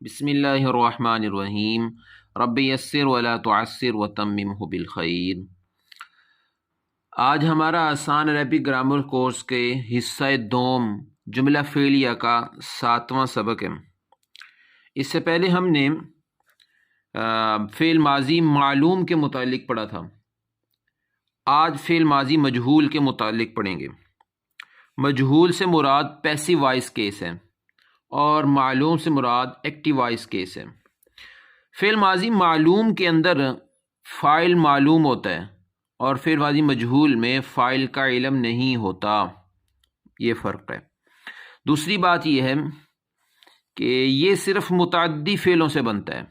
بسم اللہ الرحمن الرحیم رب یسر ولا تعسر وتممہ بالخیر۔ آج ہمارا آسان عربی گرامر کورس کے حصہ دوم جملہ فعلیہ کا 7واں سبق ہے۔ اس سے پہلے ہم نے فعل ماضی معلوم کے متعلق پڑھا تھا۔ آج فعل ماضی مجہول کے متعلق پڑھیں گے۔ مجہول سے مراد پیسیو وائس کیس ہے اور معلوم سے مراد ایکٹیو وائس کیس ہے۔ فعل ماضی معلوم کے اندر فاعل معلوم ہوتا ہے اور فعل ماضی مجہول میں فاعل کا علم نہیں ہوتا، یہ فرق ہے۔ دوسری بات یہ ہے کہ یہ صرف متعدی فعلوں سے بنتا ہے،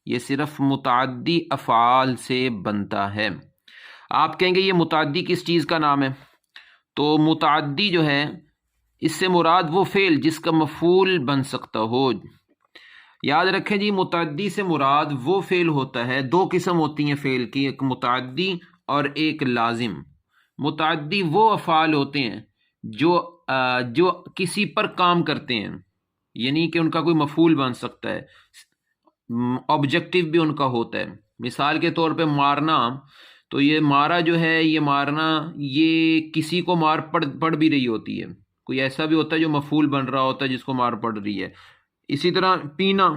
یہ صرف متعدی افعال سے بنتا ہے۔ آپ کہیں گے یہ متعدی کس چیز کا نام ہے؟ تو متعدی جو ہے اس سے مراد وہ فعل جس کا مفعول بن سکتا ہو۔ یاد رکھیں جی، متعدی سے مراد وہ فعل ہوتا ہے، دو قسم ہوتی ہیں فعل کی، ایک متعدی اور ایک لازم۔ متعدی وہ افعال ہوتے ہیں جو کسی پر کام کرتے ہیں، یعنی کہ ان کا کوئی مفعول بن سکتا ہے، آبجیکٹو بھی ان کا ہوتا ہے۔ مثال کے طور پہ مارنا، تو یہ مارا جو ہے، یہ مارنا یہ کسی کو مار پڑ بھی رہی ہوتی ہے، کوئی ایسا بھی ہوتا ہے جو مفعول بن رہا ہوتا ہے جس کو مار پڑ رہی ہے۔ اسی طرح پینا،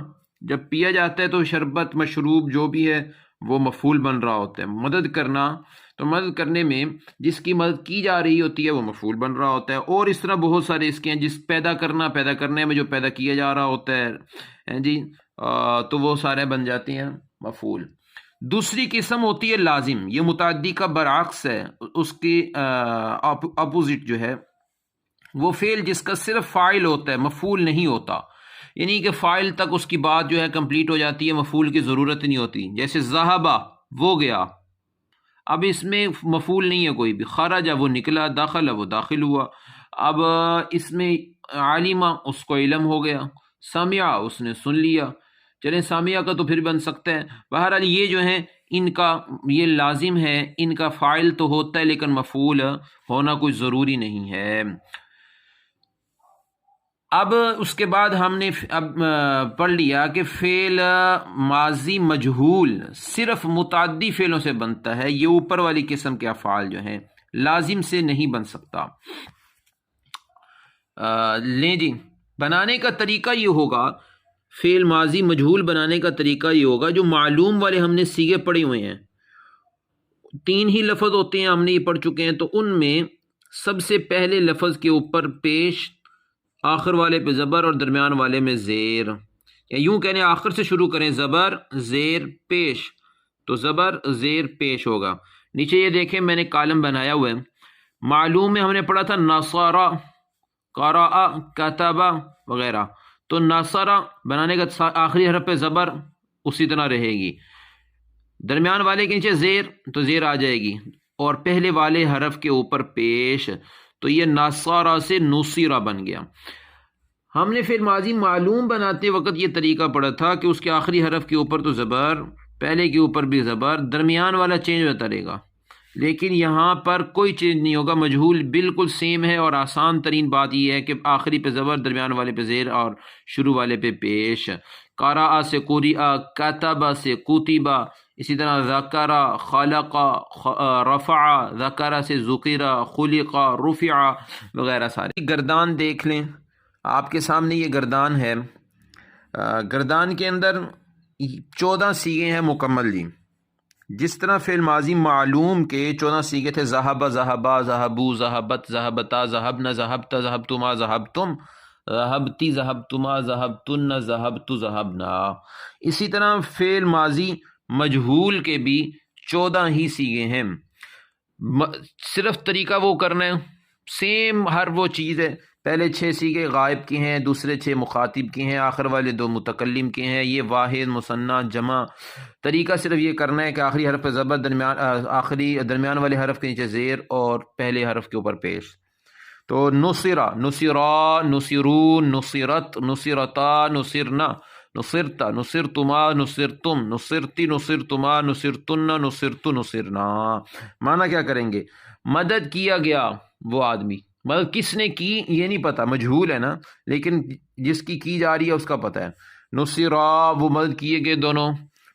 جب پیا جاتا ہے تو شربت مشروب جو بھی ہے وہ مفعول بن رہا ہوتا ہے۔ مدد کرنا، تو مدد کرنے میں جس کی مدد کی جا رہی ہوتی ہے وہ مفعول بن رہا ہوتا ہے۔ اور اس طرح بہت سارے اس کے ہیں، جس پیدا کرنے میں جو پیدا کیا جا رہا ہوتا ہے جی، تو وہ سارے بن جاتے ہیں مفعول۔ دوسری قسم ہوتی ہے لازم، یہ متعدی کا برعکس ہے، اس کی اپوزٹ جو ہے وہ فعل جس کا صرف فاعل ہوتا ہے، مفعول نہیں ہوتا، یعنی کہ فاعل تک اس کی بات جو ہے کمپلیٹ ہو جاتی ہے، مفعول کی ضرورت نہیں ہوتی۔ جیسے ذہبہ، وہ گیا، اب اس میں مفعول نہیں ہے کوئی بھی۔ خرج، وہ نکلا، داخل، وہ داخل ہوا۔ اب اس میں عالمہ، اس کو علم ہو گیا، سمع، اس نے سن لیا۔ چلیں سامعہ کا تو پھر بن سکتا ہے۔ بہرحال یہ جو ہیں ان کا یہ لازم ہے، ان کا فاعل تو ہوتا ہے لیکن مفعول ہونا کوئی ضروری نہیں ہے۔ اب اس کے بعد ہم نے پڑھ لیا کہ فعل ماضی مجہول صرف متعدی فعلوں سے بنتا ہے، یہ اوپر والی قسم کے افعال جو ہیں لازم سے نہیں بن سکتا۔ لیں جی، بنانے کا طریقہ یہ ہوگا، فعل ماضی مجہول بنانے کا طریقہ یہ ہوگا، جو معلوم والے ہم نے صیغے پڑھے ہوئے ہیں، 3 ہی لفظ ہوتے ہیں، ہم نے یہ پڑھ چکے ہیں، تو ان میں سب سے پہلے لفظ کے اوپر پیش، آخر والے پہ زبر اور درمیان والے میں زیر، یا یوں کہنے آخر سے شروع کریں، زبر زیر پیش، تو زبر زیر پیش ہوگا۔ نیچے یہ دیکھیں میں نے کالم بنایا ہوا ہے۔ معلوم میں ہم نے پڑھا تھا نصارہ، قرأ، کتبہ وغیرہ، تو نصارہ بنانے کا آخری حرف پہ زبر اسی طرح رہے گی، درمیان والے کے نیچے زیر، تو زیر آ جائے گی، اور پہلے والے حرف کے اوپر پیش، تو یہ نصارہ سے نصیرہ بن گیا۔ ہم نے فعل ماضی معلوم بناتے وقت یہ طریقہ پڑھا تھا کہ اس کے آخری حرف کے اوپر تو زبر، پہلے کے اوپر بھی زبر، درمیان والا چینج ہوتا رہے گا، لیکن یہاں پر کوئی چینج نہیں ہوگا، مجہول بالکل سیم ہے، اور آسان ترین بات یہ ہے کہ آخری پہ زبر، درمیان والے پہ زیر اور شروع والے پہ پیش۔ قرأ سے قرئ، کتب سے کتب، اسی طرح ذکر، خلق، رفع، ذکر سے ذکر، خلق، رفع وغیرہ سارے۔ گردان دیکھ لیں، آپ کے سامنے یہ گردان ہے، گردان کے اندر 14 صیغے ہیں مکمل جی۔ جس طرح فعل ماضی معلوم کے 14 صیغے تھے، ذہب، ذہبا، ذہبو، ذہبت، ذہبتا، ذہبنا، ذہبت، ذہبتما، ذہبتم، ذہبتی، ذہبتما، ذہبتن، ذہبت، ذہبنا، اسی طرح فعل ماضی مجہول کے بھی 14 ہی صیغے ہیں۔ صرف طریقہ وہ کرنا ہے، سیم ہر وہ چیز ہے، پہلے 6 صیغے غائب کے ہیں، دوسرے 6 مخاطب کے ہیں، آخر والے 2 متکلم کے ہیں، یہ واحد، مثنیٰ، جمع۔ طریقہ صرف یہ کرنا ہے کہ آخری حرف پہ زبر، درمیان والے حرف کے نیچے زیر اور پہلے حرف کے اوپر پیش۔ تو نصرہ، نصرا، نصرون، نصرت، نصرتا، نصرنا، نصرتا، نصرتما، نصرتم، نصرتی، نصرتما، نصرتن، نصرت، نصرنا۔ معنی کیا کریں گے؟ مدد کیا گیا وہ آدمی، مدد کس نے کی یہ نہیں پتا، مجہول ہے نا، لیکن جس کی جا رہی ہے اس کا پتہ ہے۔ نصرا وہ مدد کیے گئے دونوں،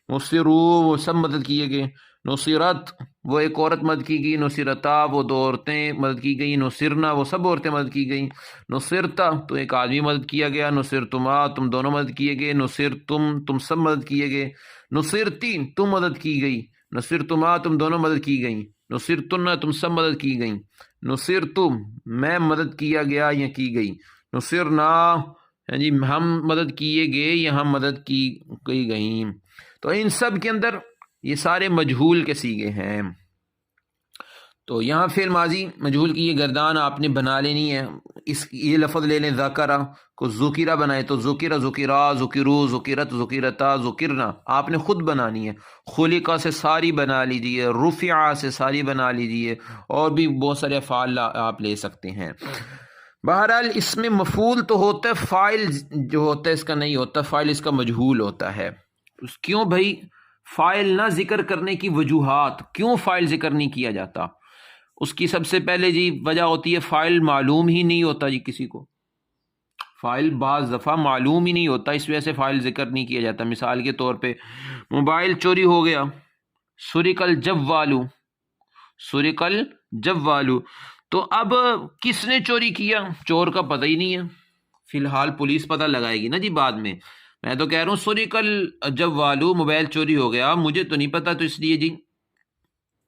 نصرو وہ سب مدد کیے گئے، نصرت وہ ایک عورت مدد کی گئی، نصرتا وہ دو عورتیں مدد کی گئی، نصرنا وہ سب عورتیں مدد کی گئیں، نصرتا تو ایک آدمی مدد کیا گیا، نصرتما تم دونوں مدد کیے گئے، تم سب مدد کیے گئے، نصرتی تم مدد کی گئی، نصرتما تم دونوں مدد کی گئیں، نصرتن تم سب مدد کی گئیں، نصرتم میں مدد کیا گیا یا کی گئی، نصرنا جی ہم مدد کیے گئے یا ہم مدد کی گئیں۔ تو ان سب کے اندر یہ سارے مجہول کے صیغے ہیں۔ تو یہاں فعل ماضی مجہول کی یہ گردان آپ نے بنا لینی ہے، یہ لفظ لے لیں ذکرہ کو ذکرہ بنائے تو ذکرہ ذکرا ذکرو ذکرت ذکرتا ذکرنا آپ نے خود بنانی ہے، خلقہ سے ساری بنا لیجیے، رفعہ سے ساری بنا لیجیے، اور بھی بہت سارے افعال آپ لے سکتے ہیں۔ بہرحال اس میں مفعول تو ہوتا ہے، فاعل جو ہوتا ہے اس کا نہیں ہوتا، فاعل اس کا مجہول ہوتا ہے۔ کیوں بھائی فاعل نہ ذکر کرنے کی وجوہات، کیوں فاعل ذکر نہیں کیا جاتا؟ اس کی سب سے پہلے جی وجہ ہوتی ہے فاعل معلوم ہی نہیں ہوتا جی، کسی کو فاعل بعض دفعہ معلوم ہی نہیں ہوتا، اس وجہ سے فاعل ذکر نہیں کیا جاتا۔ مثال کے طور پہ موبائل چوری ہو گیا، سرق الجوال، سرق الجوال، تو اب کس نے چوری کیا؟ چور کا پتہ ہی نہیں ہے، فی الحال پولیس پتہ لگائے گی نا جی بعد میں تو کہہ رہا ہوں سرق الجوال موبائل چوری ہو گیا، مجھے تو نہیں پتہ، تو اس لیے جی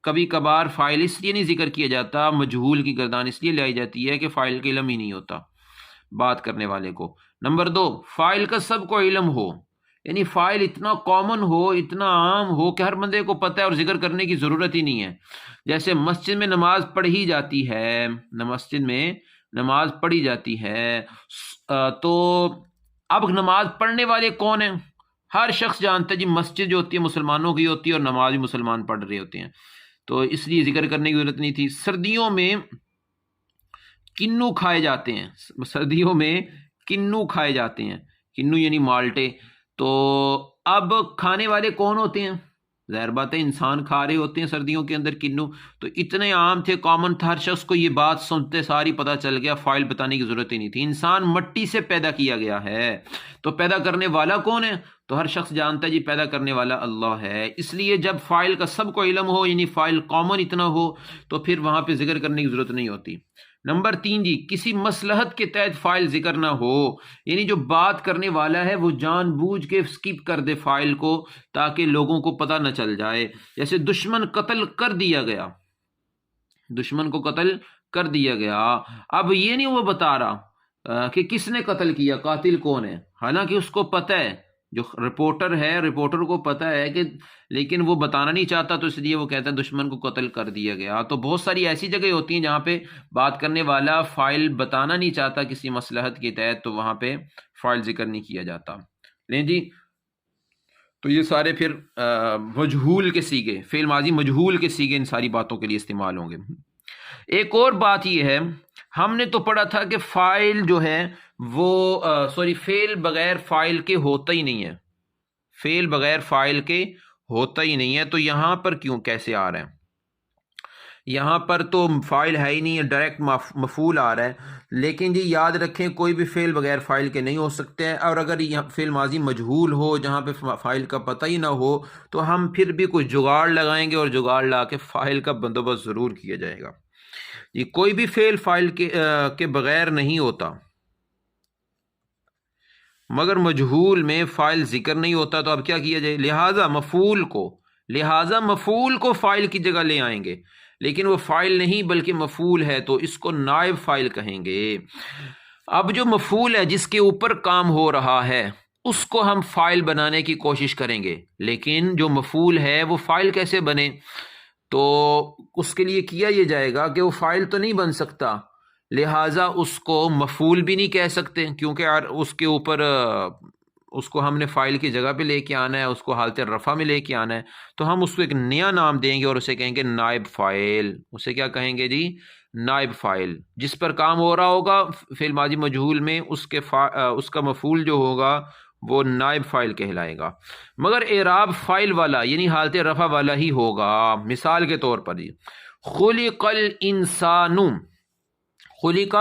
کبھی کبھار فاعل اس لیے نہیں ذکر کیا جاتا، مجہول کی گردان اس لیے لائی جاتی ہے کہ فاعل کا علم ہی نہیں ہوتا بات کرنے والے کو۔ نمبر 2، فاعل کا سب کو علم ہو، یعنی فاعل اتنا کامن ہو، اتنا عام ہو کہ ہر بندے کو پتہ ہے اور ذکر کرنے کی ضرورت ہی نہیں ہے۔ جیسے مسجد میں نماز پڑھی جاتی ہے، مسجد میں نماز پڑھی جاتی ہے، تو اب نماز پڑھنے والے کون ہیں؟ ہر شخص جانتا ہے جی مسجد جو ہوتی ہے مسلمانوں کی ہوتی ہے اور نماز بھی مسلمان پڑھ رہے ہوتے ہیں، تو اس لیے ذکر کرنے کی ضرورت نہیں تھی۔ سردیوں میں کنو کھائے جاتے ہیں، سردیوں میں کنو کھائے جاتے ہیں، کنو یعنی مالٹے، تو اب کھانے والے کون ہوتے ہیں؟ ظاہر بات ہے انسان کھا رہے ہوتے ہیں سردیوں کے اندر کنو، تو اتنے عام تھے، کامن تھا، ہر شخص کو یہ بات سنتے ساری پتہ چل گیا، فاعل بتانے کی ضرورت ہی نہیں تھی۔ انسان مٹی سے پیدا کیا گیا ہے، تو پیدا کرنے والا کون ہے؟ تو ہر شخص جانتا ہے جی پیدا کرنے والا اللہ ہے، اس لیے جب فاعل کا سب کو علم ہو، یعنی فاعل کامن اتنا ہو، تو پھر وہاں پہ ذکر کرنے کی ضرورت نہیں ہوتی۔ نمبر 3 جی کسی مصلحت کے تحت فاعل ذکر نہ ہو، یعنی جو بات کرنے والا ہے وہ جان بوجھ کے سکپ کر دے فاعل کو تاکہ لوگوں کو پتہ نہ چل جائے، جیسے دشمن قتل کر دیا گیا، دشمن کو قتل کر دیا گیا، اب یہ نہیں وہ بتا رہا کہ کس نے قتل کیا، قاتل کون ہے، حالانکہ اس کو پتہ ہے، جو رپورٹر ہے رپورٹر کو پتہ ہے کہ، لیکن وہ بتانا نہیں چاہتا، تو اس لیے وہ کہتا ہے دشمن کو قتل کر دیا گیا۔ تو بہت ساری ایسی جگہ ہوتی ہیں جہاں پہ بات کرنے والا فاعل بتانا نہیں چاہتا کسی مصلحت کے تحت، تو وہاں پہ فاعل ذکر نہیں کیا جاتا۔ لیں جی، تو یہ سارے پھر مجہول کے صیغے، فعل ماضی مجہول کے صیغے ان ساری باتوں کے لیے استعمال ہوں گے۔ ایک اور بات یہ ہے، ہم نے تو پڑھا تھا کہ فاعل جو ہے وہ فعل بغیر فاعل کے ہوتا ہی نہیں ہے، فعل بغیر فاعل کے ہوتا ہی نہیں ہے، تو یہاں پر کیوں کیسے آ رہا ہے؟ یہاں پر تو فاعل ہے ہی نہیں ہے، ڈائریکٹ مفعول آ رہا ہے، لیکن جی یاد رکھیں کوئی بھی فعل بغیر فاعل کے نہیں ہو سکتے ہیں، اور اگر یہ فعل ماضی مجہول ہو جہاں پہ فاعل کا پتہ ہی نہ ہو، تو ہم پھر بھی کوئی جگاڑ لگائیں گے اور جگاڑ لا کے فاعل کا بندوبست ضرور کیا جائے گا۔ یہ کوئی بھی فعل فاعل کے بغیر نہیں ہوتا، مگر مجہول میں فاعل ذکر نہیں ہوتا، تو اب کیا کیا جائے؟ لہٰذا مفعول کو فاعل کی جگہ لے آئیں گے، لیکن وہ فاعل نہیں بلکہ مفعول ہے، تو اس کو نائب فاعل کہیں گے۔ اب جو مفعول ہے جس کے اوپر کام ہو رہا ہے اس کو ہم فاعل بنانے کی کوشش کریں گے، لیکن جو مفعول ہے وہ فاعل کیسے بنے؟ تو اس کے لیے کیا یہ جائے گا کہ وہ فاعل تو نہیں بن سکتا، لہٰذا اس کو مفعول بھی نہیں کہہ سکتے، کیونکہ اس کے اوپر اس کو ہم نے فاعل کی جگہ پہ لے کے آنا ہے، اس کو حالت رفع میں لے کے آنا ہے، تو ہم اس کو ایک نیا نام دیں گے اور اسے کہیں گے نائب فاعل۔ اسے کیا کہیں گے جی؟ نائب فاعل۔ جس پر کام ہو رہا ہوگا فعل ماضی مجہول میں اس کا مفعول جو ہوگا وہ نائب فاعل کہلائے گا، مگر اعراب فاعل والا یعنی حالت رفع والا ہی ہوگا۔ مثال کے طور پر جی خلق الانسان، خلق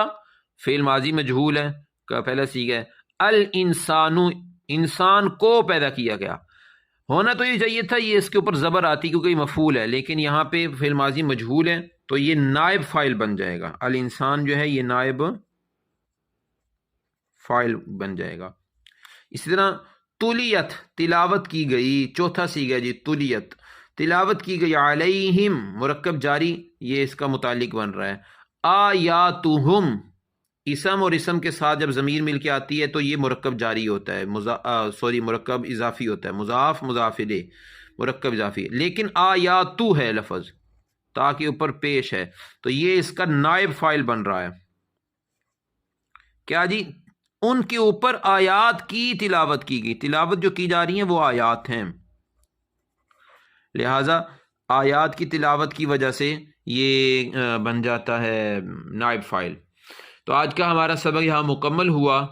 فعل ماضی مجہول ہے کا پہلا صیغہ ہے، الانسان انسان کو پیدا کیا گیا. ہونا تو یہ چاہیے تھا یہ اس کے اوپر زبر آتی کیونکہ یہ مفعول ہے، لیکن یہاں پہ فعل ماضی مجہول ہے تو یہ نائب فاعل بن جائے گا. الانسان جو ہے یہ نائب فاعل بن جائے گا. اسی طرح تلیت تلاوت کی گئی، چوتھا سیغہ جی تلیت تلاوت کی گئی، علیہم مرکب جاری یہ اس کا متعلق بن رہا ہے. آیاتہم اسم اور اسم کے ساتھ جب ضمیر مل کے آتی ہے تو یہ مرکب جاری ہوتا ہے، مرکب اضافی ہوتا ہے، مضاف مضاف الیہ مرکب اضافی. لیکن آیاتو ہے لفظ تا کے اوپر پیش ہے تو یہ اس کا نائب فاعل بن رہا ہے. کیا جی؟ ان کے اوپر آیات کی تلاوت کی گئی، تلاوت جو کی جا رہی ہیں وہ آیات ہیں، لہٰذا آیات کی تلاوت کی وجہ سے یہ بن جاتا ہے نائب فاعل. تو آج کا ہمارا سبق یہاں مکمل ہوا.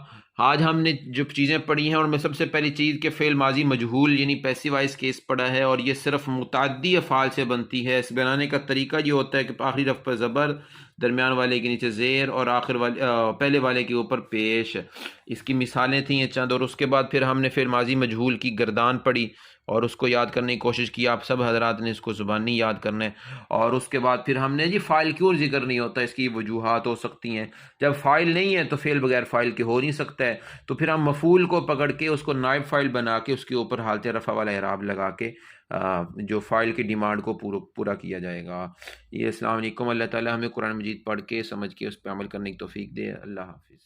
آج ہم نے جو چیزیں پڑھی ہیں اور میں سب سے پہلی چیز کہ فعل ماضی مجہول یعنی پیسیوائز کیس پڑھا ہے اور یہ صرف متعدی افعال سے بنتی ہے. اس بنانے کا طریقہ یہ ہوتا ہے کہ آخری حرف پر زبر، درمیان والے کے نیچے زیر اور آخر والے پہلے والے کے اوپر پیش. اس کی مثالیں تھیں یہ چند، اور اس کے بعد پھر ہم نے فعل ماضی مجہول کی گردان پڑھی اور اس کو یاد کرنے کی کوشش کی. آپ سب حضرات نے اس کو زبانی یاد کرنا ہے. اور اس کے بعد پھر ہم نے جی فاعل کیوں ذکر نہیں ہوتا، اس کی وجوہات ہو سکتی ہیں. جب فاعل نہیں ہے تو فعل بغیر فاعل کے ہو نہیں سکتا ہے، تو پھر ہم مفعول کو پکڑ کے اس کو نائب فاعل بنا کے اس کے اوپر حالت رفع والا اعراب لگا کے جو فاعل کی ڈیمانڈ کو پورا کیا جائے گا. یہ السلام علیکم. اللہ تعالی ہمیں قرآن مجید پڑھ کے سمجھ کے اس پہ عمل کرنے کی توفیق دے. اللہ حافظ.